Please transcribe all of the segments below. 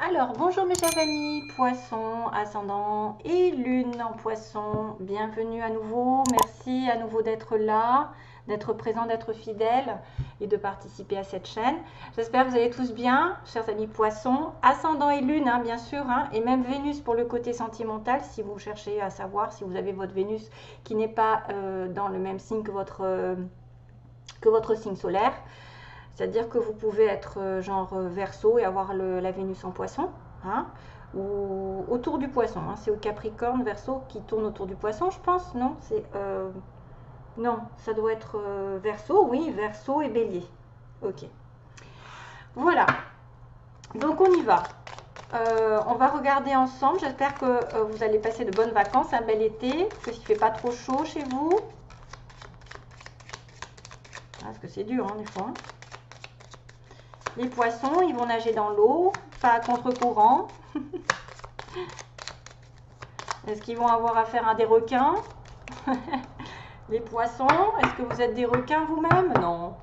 Alors, bonjour mes chers amis, poisson, ascendant et lune en poisson. Bienvenue à nouveau, merci à nouveau d'être là, d'être présent, d'être fidèle et de participer à cette chaîne. J'espère que vous allez tous bien, chers amis poissons. Ascendant et lune, bien sûr, et même Vénus pour le côté sentimental, si vous cherchez à savoir si vous avez votre Vénus qui n'est pas dans le même signe que votre signe solaire. C'est-à-dire que vous pouvez être genre Verseau et avoir la Vénus en poisson, ou autour du poisson. C'est au Capricorne, Verseau qui tourne autour du poisson, je pense. Non, non, ça doit être Verseau, oui, Verseau et Bélier. Ok. Voilà. Donc on y va. On va regarder ensemble. J'espère que vous allez passer de bonnes vacances, un bel été, qu'il ne fait pas trop chaud chez vous. Parce que c'est dur, des fois. Les poissons, ils vont nager dans l'eau, pas à contre-courant. Est-ce qu'ils vont avoir affaire à des requins? Les poissons, est-ce que vous êtes des requins vous-même? Non.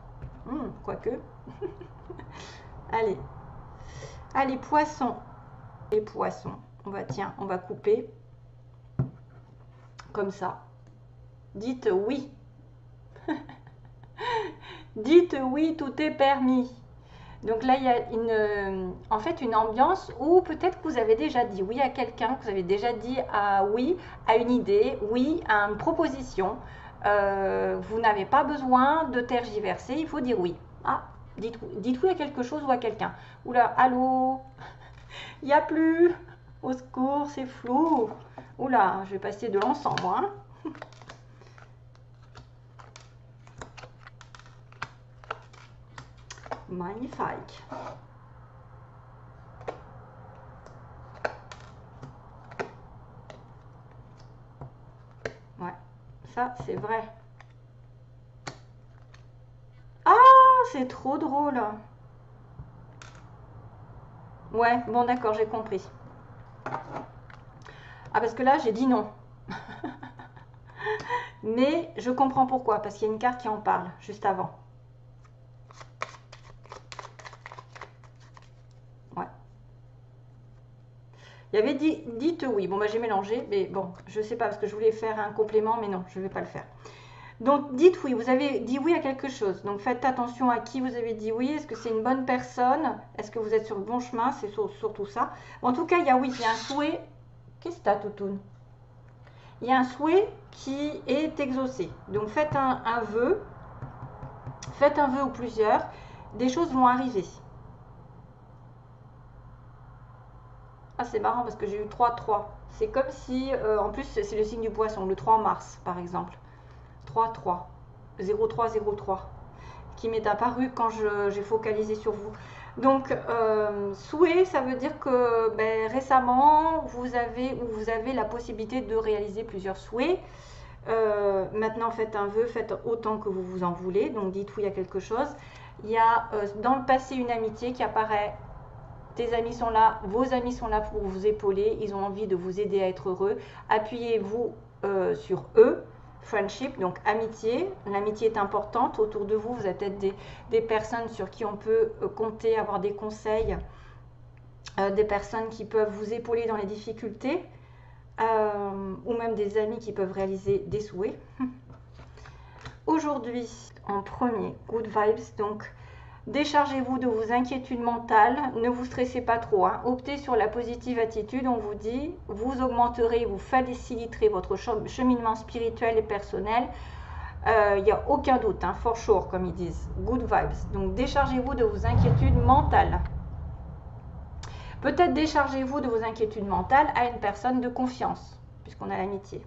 Quoique. Allez. Allez, poissons. Les poissons. On va couper. Comme ça. Dites oui. Dites oui, tout est permis. Donc là, il y a en fait une ambiance où peut-être que vous avez déjà dit oui à quelqu'un, que vous avez déjà dit oui à une idée, oui à une proposition. Vous n'avez pas besoin de tergiverser, il faut dire oui. Dites oui à quelque chose ou à quelqu'un. Oula, allô, il n'y a plus, au secours, c'est flou. Oula, je vais passer de l'encens, moi. Magnifique. Ouais, ça c'est vrai. Ah, c'est trop drôle. Ouais, bon d'accord, j'ai compris. Ah, parce que là, j'ai dit non. Mais je comprends pourquoi, parce qu'il y a une carte qui en parle juste avant. Ouais. Il y avait dit, dites oui. Bon, bah j'ai mélangé, mais bon, je sais pas, parce que je voulais faire un complément, mais non, je ne vais pas le faire. Donc, dites oui. Vous avez dit oui à quelque chose. Donc, faites attention à qui vous avez dit oui. Est-ce que c'est une bonne personne? Est-ce que vous êtes sur le bon chemin? C'est surtout ça. En tout cas, il y a oui, il y a un souhait. Qu'est-ce que t'as, Toutoune? Il y a un souhait qui est exaucé. Donc, faites un vœu. Faites un vœu ou plusieurs. Des choses vont arriver. Ah, c'est marrant parce que j'ai eu 3-3. C'est comme si, en plus, c'est le signe du poisson, le 3 mars, par exemple. 3-3. 0303. Qui m'est apparu quand j'ai focalisé sur vous. Donc, souhait, ça veut dire que récemment, vous avez la possibilité de réaliser plusieurs souhaits. Maintenant, faites un vœu, faites autant que vous vous en voulez. Donc, dites oui à quelque chose. Il y a dans le passé une amitié qui apparaît. Tes amis sont là, vos amis sont là pour vous épauler, ils ont envie de vous aider à être heureux. Appuyez-vous sur eux. Friendship, donc amitié. L'amitié est importante. Autour de vous, vous avez peut-être des personnes sur qui on peut compter, avoir des conseils, des personnes qui peuvent vous épauler dans les difficultés, ou même des amis qui peuvent réaliser des souhaits. Aujourd'hui, en premier, good vibes, donc déchargez-vous de vos inquiétudes mentales, ne vous stressez pas trop, optez sur la positive attitude, on vous dit, vous augmenterez, vous faciliterez votre cheminement spirituel et personnel, il n'y a aucun doute, for sure comme ils disent, good vibes, donc déchargez-vous de vos inquiétudes mentales. Peut-être déchargez-vous de vos inquiétudes mentales à une personne de confiance, puisqu'on a l'amitié.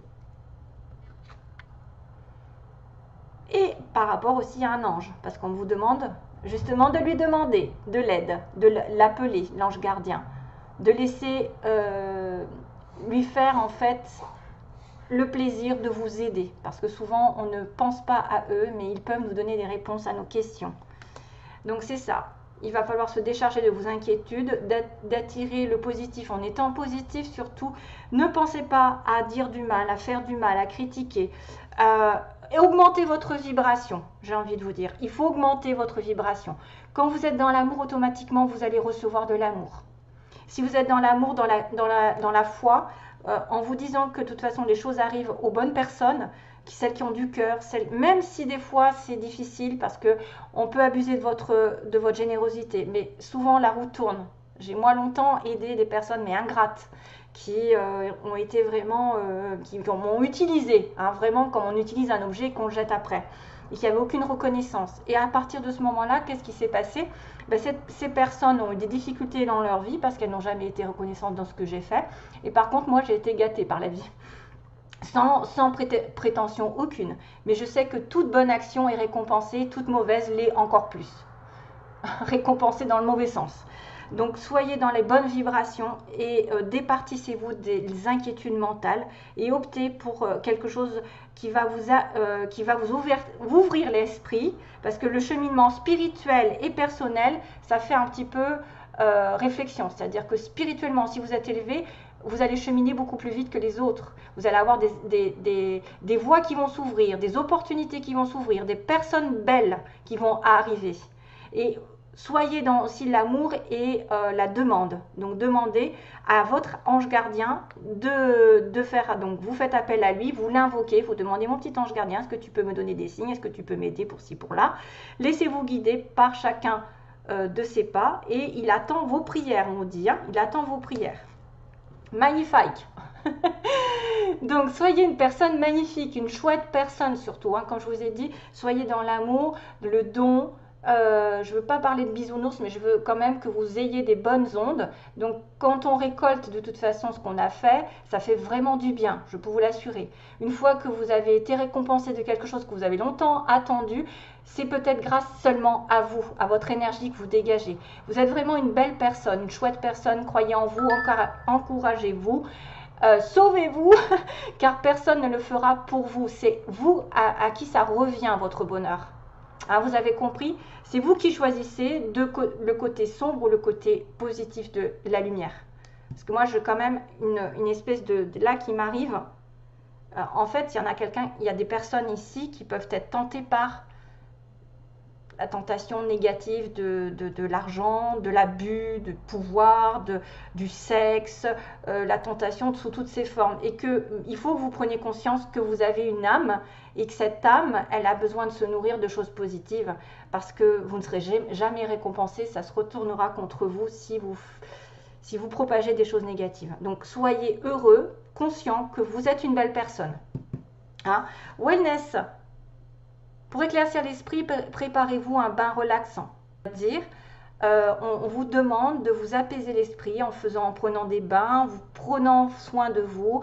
Et par rapport aussi à un ange, parce qu'on vous demande justement de lui demander de l'aide, de l'appeler, l'ange gardien, de laisser lui faire en fait le plaisir de vous aider, parce que souvent on ne pense pas à eux, mais ils peuvent nous donner des réponses à nos questions. Donc c'est ça, il va falloir se décharger de vos inquiétudes, d'attirer le positif en étant positif surtout. Ne pensez pas à dire du mal, à faire du mal, à critiquer. Et augmentez votre vibration, j'ai envie de vous dire. Il faut augmenter votre vibration. Quand vous êtes dans l'amour, automatiquement, vous allez recevoir de l'amour. Si vous êtes dans l'amour, dans la foi, en vous disant que de toute façon les choses arrivent aux bonnes personnes, celles qui ont du cœur, même si des fois c'est difficile parce que on peut abuser de votre générosité, mais souvent la roue tourne. J'ai moi longtemps aidé des personnes mais ingrates qui ont été vraiment, qui m'ont utilisé, hein, vraiment comme on utilise un objet et qu'on le jette après, et qui n'avaient aucune reconnaissance. Et à partir de ce moment-là, qu'est-ce qui s'est passé? Ben, ces personnes ont eu des difficultés dans leur vie parce qu'elles n'ont jamais été reconnaissantes dans ce que j'ai fait. Et par contre, moi, j'ai été gâtée par la vie. Sans prétention aucune. Mais je sais que toute bonne action est récompensée, toute mauvaise l'est encore plus. Récompensée dans le mauvais sens. Donc soyez dans les bonnes vibrations et départissez-vous des inquiétudes mentales et optez pour quelque chose qui va vous ouvrir l'esprit, parce que le cheminement spirituel et personnel, ça fait un petit peu réflexion. C'est-à-dire que spirituellement, si vous êtes élevé, vous allez cheminer beaucoup plus vite que les autres. Vous allez avoir des voies qui vont s'ouvrir, des opportunités qui vont s'ouvrir, des personnes belles qui vont arriver. Et soyez dans aussi l'amour et la demande. Donc demandez à votre ange gardien de faire, donc vous faites appel à lui, vous l'invoquez, vous demandez: mon petit ange gardien, est-ce que tu peux me donner des signes, est-ce que tu peux m'aider pour ci, pour là. Laissez-vous guider par chacun de ses pas, et il attend vos prières, on dit, hein, il attend vos prières. Magnifique. Donc soyez une personne magnifique, une chouette personne surtout, hein, comme je vous ai dit, soyez dans l'amour, le don. Je ne veux pas parler de bisounours, mais je veux quand même que vous ayez des bonnes ondes. Donc quand on récolte de toute façon ce qu'on a fait, ça fait vraiment du bien, je peux vous l'assurer. Une fois que vous avez été récompensé de quelque chose que vous avez longtemps attendu, c'est peut-être grâce seulement à vous, à votre énergie que vous dégagez. Vous êtes vraiment une belle personne, une chouette personne, croyez en vous, encouragez-vous. Sauvez-vous, car personne ne le fera pour vous. C'est vous à qui ça revient, votre bonheur. Hein, vous avez compris, c'est vous qui choisissez le côté sombre ou le côté positif de la lumière. Parce que moi, j'ai quand même une espèce de là qui m'arrive. En fait, il y a des personnes ici qui peuvent être tentées par la tentation négative de l'argent, de l'abus, du pouvoir, du sexe, la tentation sous toutes ses formes. Et qu'il faut que vous preniez conscience que vous avez une âme, et que cette âme, elle a besoin de se nourrir de choses positives, parce que vous ne serez jamais récompensé, ça se retournera contre vous si vous propagez des choses négatives. Donc soyez heureux, conscient que vous êtes une belle personne. Hein? Wellness. Pour éclaircir l'esprit, préparez-vous un bain relaxant. C'est-à-dire, on vous demande de vous apaiser l'esprit en prenant des bains, en prenant soin de vous.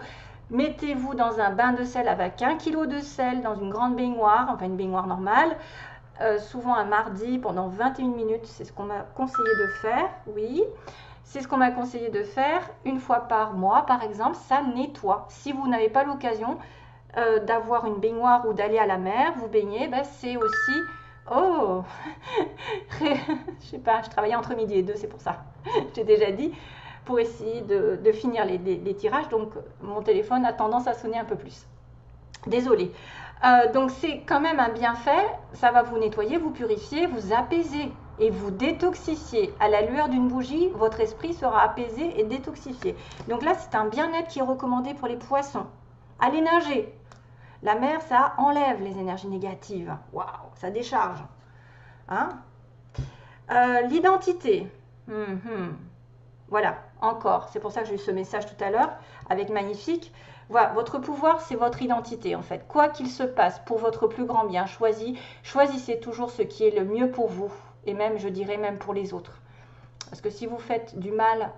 Mettez-vous dans un bain de sel avec 1 kg de sel dans une grande baignoire, enfin une baignoire normale, souvent un mardi pendant 21 minutes, c'est ce qu'on m'a conseillé de faire, oui. C'est ce qu'on m'a conseillé de faire une fois par mois, par exemple, ça nettoie. Si vous n'avez pas l'occasion d'avoir une baignoire ou d'aller à la mer, vous baignez, ben c'est aussi... Oh je sais pas, je travaillais entre midi et 2, c'est pour ça. J'ai déjà dit, pour essayer de finir les tirages, donc mon téléphone a tendance à sonner un peu plus. Désolée. Donc c'est quand même un bienfait, ça va vous nettoyer, vous purifier, vous apaiser et vous détoxifier. À la lueur d'une bougie, votre esprit sera apaisé et détoxifié. Donc là, c'est un bien-être qui est recommandé pour les poissons. Allez nager. La mer, ça enlève les énergies négatives. Waouh, ça décharge. Hein? L'identité. Voilà, encore. C'est pour ça que j'ai eu ce message tout à l'heure avec Magnifique. Voilà, votre pouvoir, c'est votre identité en fait. Quoi qu'il se passe, pour votre plus grand bien, choisissez toujours ce qui est le mieux pour vous. Et même, je dirais, même pour les autres. Parce que si vous faites du mal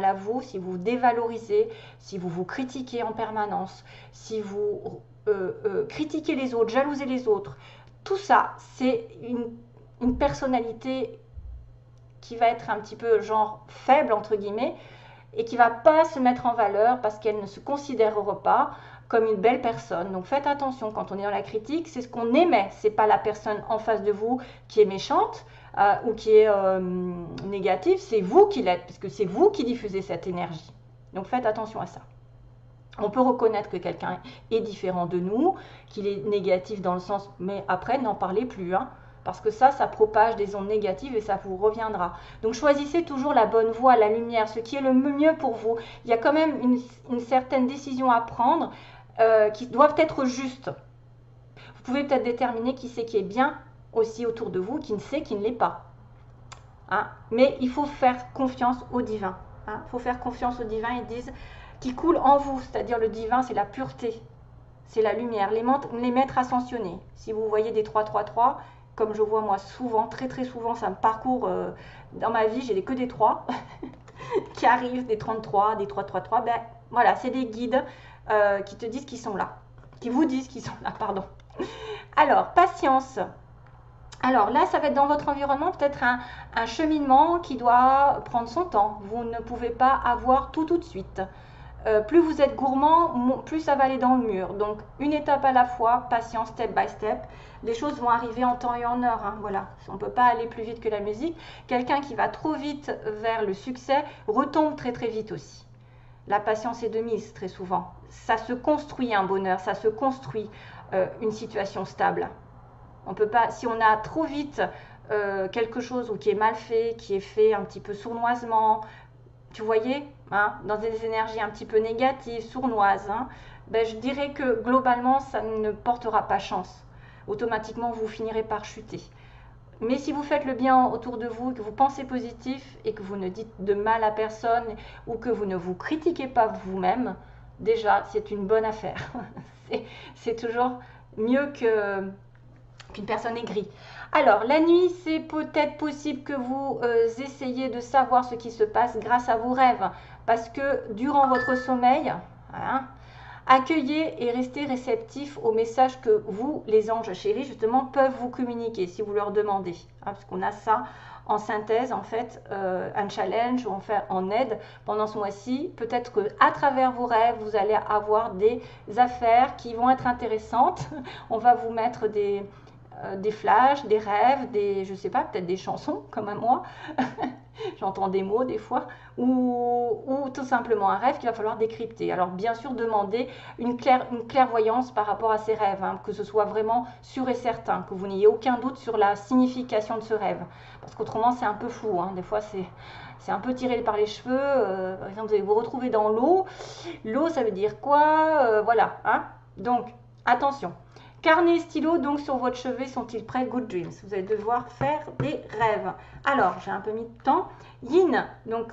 à vous, si vous dévalorisez, si vous vous critiquez en permanence, si vous critiquez les autres, jalousez les autres, tout ça, c'est une personnalité qui va être un petit peu genre faible, entre guillemets, et qui ne va pas se mettre en valeur parce qu'elle ne se considérera pas comme une belle personne. Donc faites attention, quand on est dans la critique, c'est ce qu'on émet, c'est pas la personne en face de vous qui est méchante, ou qui est négative, c'est vous qui l'êtes, puisque c'est vous qui diffusez cette énergie. Donc faites attention à ça. On peut reconnaître que quelqu'un est différent de nous, qu'il est négatif dans le sens, mais après n'en parlez plus, hein, parce que ça propage des ondes négatives et ça vous reviendra. Donc choisissez toujours la bonne voie, la lumière, ce qui est le mieux pour vous. Il y a quand même une certaine décision à prendre qui doivent être justes. Vous pouvez peut-être déterminer qui c'est qui est bien aussi autour de vous, qui ne sait, qui ne l'est pas. Hein? Mais il faut faire confiance au divin. Hein? Il faut faire confiance au divin, ils disent, qui coule en vous, c'est-à-dire le divin, c'est la pureté, c'est la lumière, les maîtres ascensionnés. Si vous voyez des 3-3-3, comme je vois moi souvent, très souvent, ça me parcourt dans ma vie, j'ai que des 3 qui arrivent, des 33, des 3-3-3, ben voilà, c'est des guides qui te disent qu'ils sont là, qui vous disent qu'ils sont là, pardon. Alors, patience. Alors là, ça va être dans votre environnement peut-être un cheminement qui doit prendre son temps. Vous ne pouvez pas avoir tout de suite. Plus vous êtes gourmand, plus ça va aller dans le mur. Donc, une étape à la fois, patience, step by step. Les choses vont arriver en temps et en heure. Hein, voilà. On ne peut pas aller plus vite que la musique. Quelqu'un qui va trop vite vers le succès retombe très vite aussi. La patience est de mise très souvent. Ça se construit un bonheur, ça se construit une situation stable. On peut pas, si on a trop vite quelque chose ou qui est mal fait, qui est fait un petit peu sournoisement, tu voyez, hein, dans des énergies un petit peu négatives, sournoises, hein, ben je dirais que globalement, ça ne portera pas chance. Automatiquement, vous finirez par chuter. Mais si vous faites le bien autour de vous, que vous pensez positif et que vous ne dites de mal à personne ou que vous ne vous critiquez pas vous-même, déjà, c'est une bonne affaire. C'est toujours mieux qu'une personne aigrie. Alors, la nuit, c'est peut-être possible que vous essayiez de savoir ce qui se passe grâce à vos rêves. Parce que durant votre sommeil, hein, accueillez et restez réceptifs aux messages que vous, les anges chéris, justement, peuvent vous communiquer si vous leur demandez. Hein, parce qu'on a ça en synthèse, en fait, un challenge ou en aide pendant ce mois-ci. Peut-être qu'à travers vos rêves, vous allez avoir des affaires qui vont être intéressantes. On va vous mettre des flashs, des rêves, je sais pas, peut-être des chansons comme à moi. J'entends des mots des fois, ou tout simplement un rêve qu'il va falloir décrypter. Alors bien sûr, demandez une clairvoyance par rapport à ces rêves, hein, que ce soit vraiment sûr et certain, que vous n'ayez aucun doute sur la signification de ce rêve. Parce qu'autrement, c'est un peu flou, hein. Des fois, c'est un peu tiré par les cheveux. Par exemple, vous allez vous retrouver dans l'eau. L'eau, ça veut dire quoi? Voilà. Hein. Donc, attention. Carnet et stylo, donc sur votre chevet, sont-ils prêts? Good dreams. Vous allez devoir faire des rêves. Alors, j'ai un peu mis de temps. Yin, donc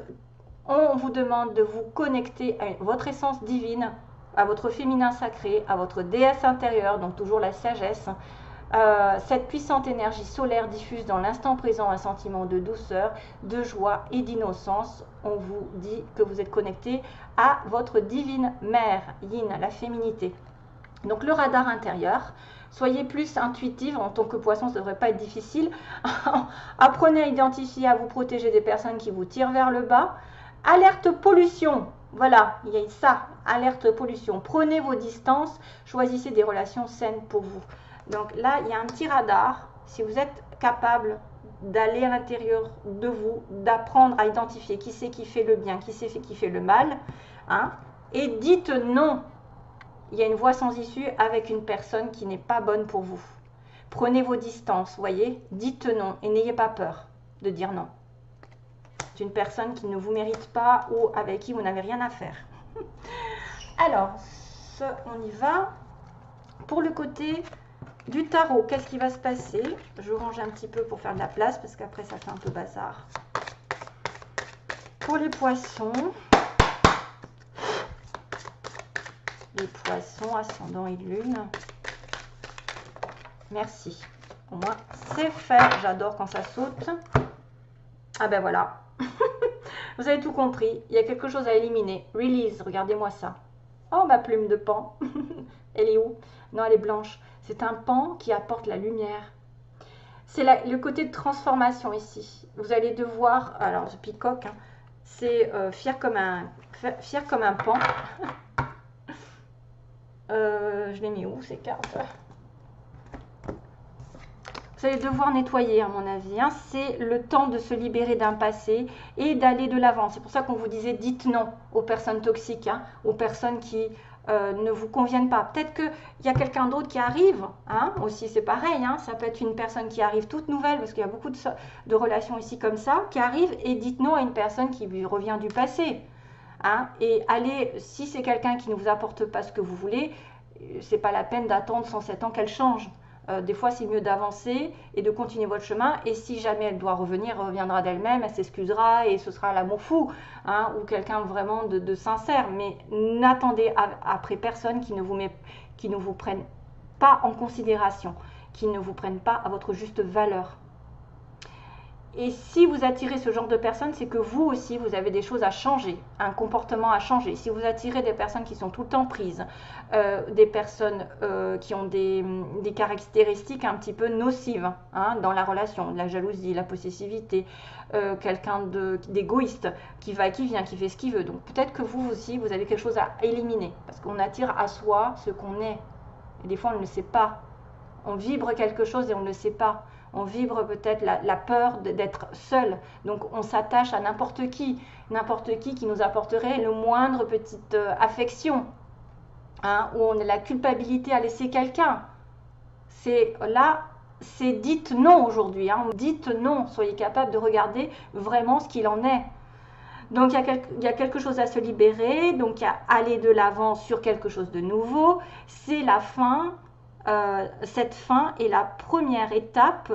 on vous demande de vous connecter à votre essence divine, à votre féminin sacré, à votre déesse intérieure, donc toujours la sagesse. Cette puissante énergie solaire diffuse dans l'instant présent un sentiment de douceur, de joie et d'innocence. On vous dit que vous êtes connecté à votre divine mère, Yin, la féminité. Donc le radar intérieur, soyez plus intuitive, en tant que poisson, ça ne devrait pas être difficile. Apprenez à identifier, à vous protéger des personnes qui vous tirent vers le bas. Alerte pollution, voilà, il y a ça, alerte pollution. Prenez vos distances, choisissez des relations saines pour vous. Donc là, il y a un petit radar, si vous êtes capable d'aller à l'intérieur de vous, d'apprendre à identifier qui c'est qui fait le bien, qui c'est qui fait le mal, hein, et dites non. Il y a une voie sans issue avec une personne qui n'est pas bonne pour vous. Prenez vos distances, voyez, dites non et n'ayez pas peur de dire non. C'est une personne qui ne vous mérite pas ou avec qui vous n'avez rien à faire. Alors, on y va. Pour le côté du tarot, qu'est-ce qui va se passer? Je range un petit peu pour faire de la place parce qu'après ça fait un peu bazar. Pour les poissons... Les poissons, ascendant et lune. Merci. Au moins, c'est fait. J'adore quand ça saute. Ah ben voilà. Vous avez tout compris. Il y a quelque chose à éliminer. Release, regardez-moi ça. Oh, ma plume de pan. Elle est où? Non, elle est blanche. C'est un pan qui apporte la lumière. C'est le côté de transformation ici. Vous allez devoir... Alors, je picoque. Hein, c'est fier comme un pan. Je l'ai mis où ces cartes? Vous allez devoir nettoyer à mon avis. Hein. C'est le temps de se libérer d'un passé et d'aller de l'avant. C'est pour ça qu'on vous disait dites non aux personnes toxiques, hein, aux personnes qui ne vous conviennent pas. Peut-être qu'il y a quelqu'un d'autre qui arrive, hein, aussi c'est pareil, hein, ça peut être une personne qui arrive toute nouvelle, parce qu'il y a beaucoup de relations ici comme ça, qui arrive et dites non à une personne qui lui revient du passé. Hein, et allez, si c'est quelqu'un qui ne vous apporte pas ce que vous voulez, c'est pas la peine d'attendre 107 ans qu'elle change. Des fois, c'est mieux d'avancer et de continuer votre chemin. Et si jamais elle doit revenir, elle reviendra d'elle-même, elle s'excusera et ce sera l'amour fou, hein, ou quelqu'un vraiment de sincère. Mais n'attendez après personne qui ne vous prenne pas en considération, qui ne vous prenne pas à votre juste valeur. Et si vous attirez ce genre de personnes, c'est que vous aussi, vous avez des choses à changer, un comportement à changer. Si vous attirez des personnes qui sont tout le temps prises, des personnes qui ont des caractéristiques un petit peu nocives, hein, dans la relation, la jalousie, la possessivité, quelqu'un d'égoïste, qui va, qui vient, qui fait ce qu'il veut. Donc peut-être que vous aussi, vous avez quelque chose à éliminer, parce qu'on attire à soi ce qu'on est. Et des fois, on ne le sait pas. On vibre quelque chose et on ne le sait pas. On vibre peut-être la peur d'être seul. Donc on s'attache à n'importe qui nous apporterait le moindre petite affection, hein, où on a la culpabilité à laisser quelqu'un. C'est là, c'est dites non aujourd'hui. Hein, dites non, soyez capable de regarder vraiment ce qu'il en est. Donc il y a quelque chose à se libérer, donc il y a aller de l'avant sur quelque chose de nouveau. C'est la fin. Cette fin est la première étape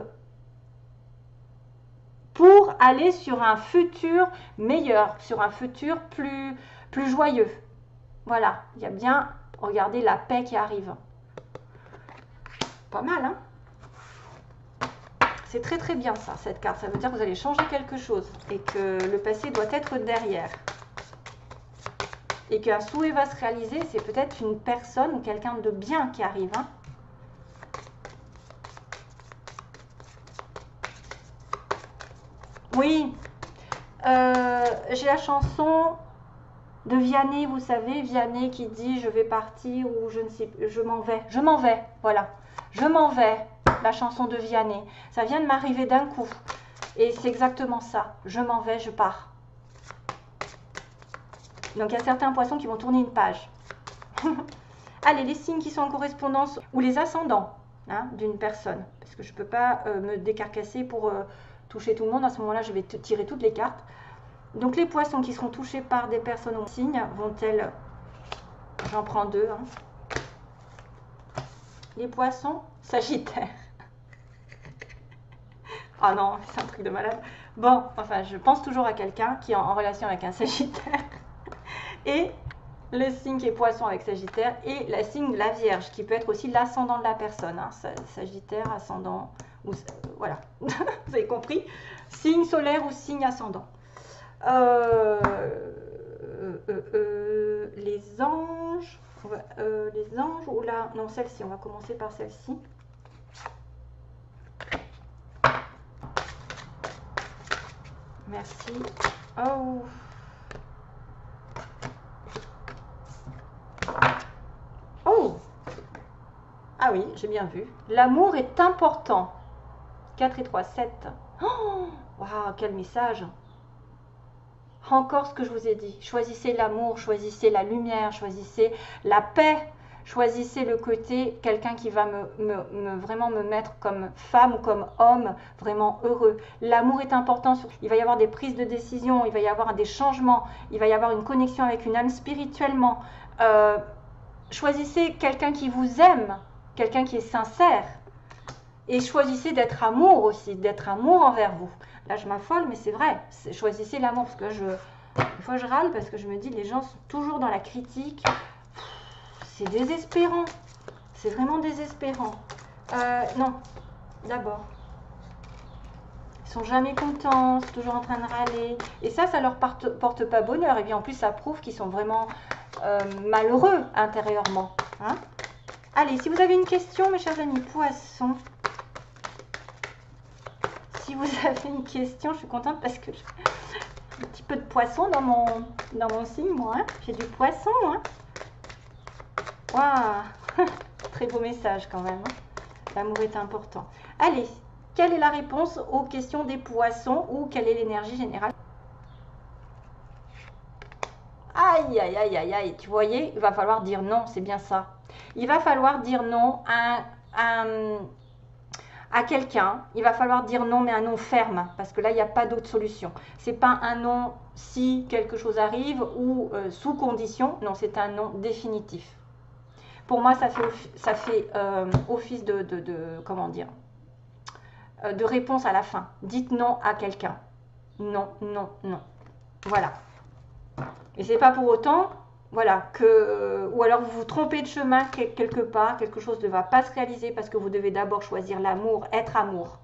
pour aller sur un futur meilleur, sur un futur plus joyeux. Voilà, il y a bien, regardez la paix qui arrive. Pas mal, hein? C'est très très bien ça, cette carte. Ça veut dire que vous allez changer quelque chose et que le passé doit être derrière. Et qu'un souhait va se réaliser, c'est peut-être une personne ou quelqu'un de bien qui arrive, hein? Oui, j'ai la chanson de Vianney, vous savez, Vianney qui dit je vais partir ou je ne sais plus, je m'en vais, voilà, je m'en vais, la chanson de Vianney. Ça vient de m'arriver d'un coup et c'est exactement ça, je m'en vais, je pars. Donc il y a certains poissons qui vont tourner une page. Allez, les signes qui sont en correspondance ou les ascendants, hein, d'une personne, parce que je ne peux pas me décarcasser pour toucher tout le monde. À ce moment-là, je vais tirer toutes les cartes. Donc les poissons qui seront touchés par des personnes au signe vont-elles... J'en prends deux. Hein. Les poissons, Sagittaire. Ah non, c'est un truc de malade. Bon, enfin, je pense toujours à quelqu'un qui est en relation avec un Sagittaire. Et le signe qui est poisson avec Sagittaire et la signe de la Vierge, qui peut être aussi l'ascendant de la personne. Hein. Sagittaire, ascendant, ou, voilà, vous avez compris. Signe solaire ou signe ascendant. Les anges, ou là, non, celle-ci, on va commencer par celle-ci. Merci. Oh. Oh. Ah oui, j'ai bien vu. L'amour est important. 4 et 3, 7. Oh, waouh, quel message. Encore ce que je vous ai dit. Choisissez l'amour, choisissez la lumière, choisissez la paix. Choisissez le côté, quelqu'un qui va vraiment me mettre comme femme ou comme homme, vraiment heureux. L'amour est important. Il va y avoir des prises de décision, il va y avoir des changements, il va y avoir une connexion avec une âme spirituellement. Choisissez quelqu'un qui vous aime, quelqu'un qui est sincère. Et choisissez d'être amour aussi, d'être amour envers vous. Là, je m'affole, mais c'est vrai. Choisissez l'amour, parce que des fois, je râle parce que je me dis, les gens sont toujours dans la critique. C'est désespérant. C'est vraiment désespérant. Non, d'abord. Ils sont jamais contents, sont toujours en train de râler. Et ça leur porte pas bonheur. Et bien, en plus, ça prouve qu'ils sont vraiment malheureux intérieurement. Hein? Allez, si vous avez une question, mes chers amis poissons, si vous avez une question, je suis contente parce que j'ai un petit peu de poisson dans mon signe, moi. Hein. J'ai du poisson. Hein. Waouh. Très beau message quand même. Hein. L'amour est important. Allez, quelle est la réponse aux questions des poissons ou quelle est l'énergie générale? Aïe, aïe, aïe, aïe, aïe. Tu voyais, il va falloir dire non, c'est bien ça. Il va falloir dire non à quelqu'un. Il va falloir dire non, mais un non ferme, parce que là, il n'y a pas d'autre solution. C'est pas un non si quelque chose arrive ou sous condition. Non, c'est un non définitif. Pour moi, ça fait office comment dire, de réponse à la fin. Dites non à quelqu'un. Non, non, non. Voilà. Et c'est pas pour autant, voilà, ou alors vous vous trompez de chemin quelque part, quelque chose ne va pas se réaliser parce que vous devez d'abord choisir l'amour, être amour.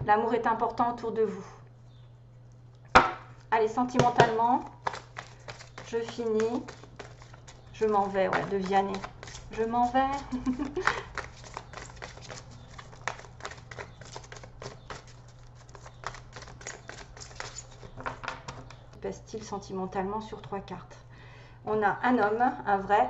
L'amour est important autour de vous. Allez, sentimentalement, je finis. Je m'en vais, ouais, de Vianney. Je m'en vais. Passe-t-il sentimentalement sur 3 cartes? On a un homme, un vrai,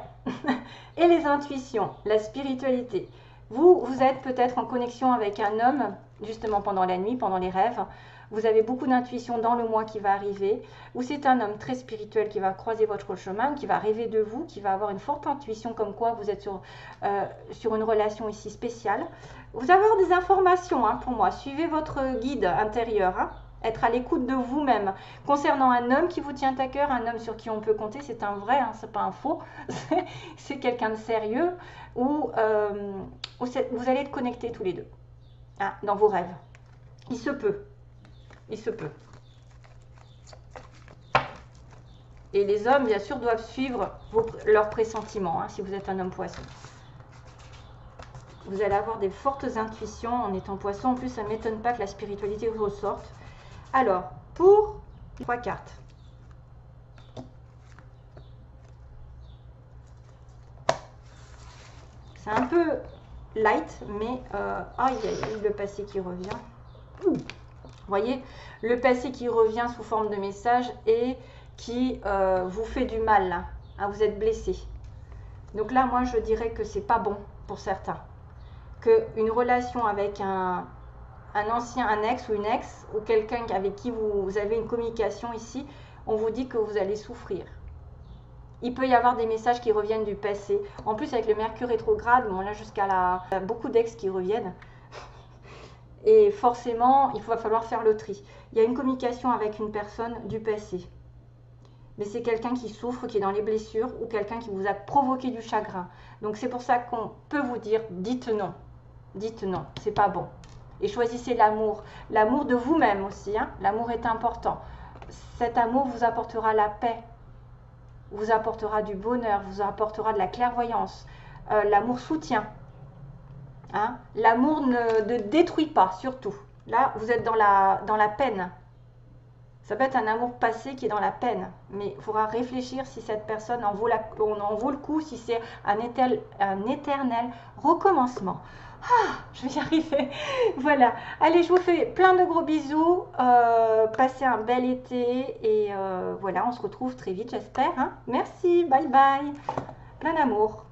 et les intuitions, la spiritualité. Vous êtes peut-être en connexion avec un homme, justement pendant la nuit, pendant les rêves. Vous avez beaucoup d'intuition dans le mois qui va arriver, ou c'est un homme très spirituel qui va croiser votre chemin, qui va rêver de vous, qui va avoir une forte intuition comme quoi vous êtes sur une relation ici spéciale. Vous avez des informations pour moi. Suivez votre guide intérieur. Être à l'écoute de vous-même. Concernant un homme qui vous tient à cœur, un homme sur qui on peut compter, c'est un vrai, c'est pas un faux, c'est quelqu'un de sérieux, où vous allez être connectés tous les deux, dans vos rêves. Il se peut. Il se peut. Et les hommes, bien sûr, doivent suivre leurs pressentiments, si vous êtes un homme poisson. Vous allez avoir des fortes intuitions en étant poisson. En plus, ça ne m'étonne pas que la spiritualité vous ressorte. Alors, pour 3 cartes. C'est un peu light, mais aïe, aïe, le passé qui revient. Vous voyez, le passé qui revient sous forme de message et qui vous fait du mal, là. Vous êtes blessé. Donc là, moi, je dirais que c'est pas bon pour certains. Qu'une relation avec un ex ou une ex, ou quelqu'un avec qui vous avez une communication ici, on vous dit que vous allez souffrir. Il peut y avoir des messages qui reviennent du passé. En plus, avec le Mercure rétrograde, bon là jusqu'à beaucoup d'ex qui reviennent. Et forcément, il va falloir faire le tri. Il y a une communication avec une personne du passé. Mais c'est quelqu'un qui souffre, qui est dans les blessures, ou quelqu'un qui vous a provoqué du chagrin. Donc c'est pour ça qu'on peut vous dire, dites non. Dites non, c'est pas bon. Et choisissez l'amour. L'amour de vous-même aussi. L'amour est important. Cet amour vous apportera la paix, vous apportera du bonheur, vous apportera de la clairvoyance. L'amour soutient. L'amour ne détruit pas, surtout. Là, vous êtes dans la peine. Ça peut être un amour passé qui est dans la peine. Mais il faudra réfléchir si cette personne en vaut le coup, si c'est un éternel recommencement. Je vais y arriver. Voilà. Allez, je vous fais plein de gros bisous. Passez un bel été. Et voilà, on se retrouve très vite, j'espère. Merci. Bye bye. Plein d'amour.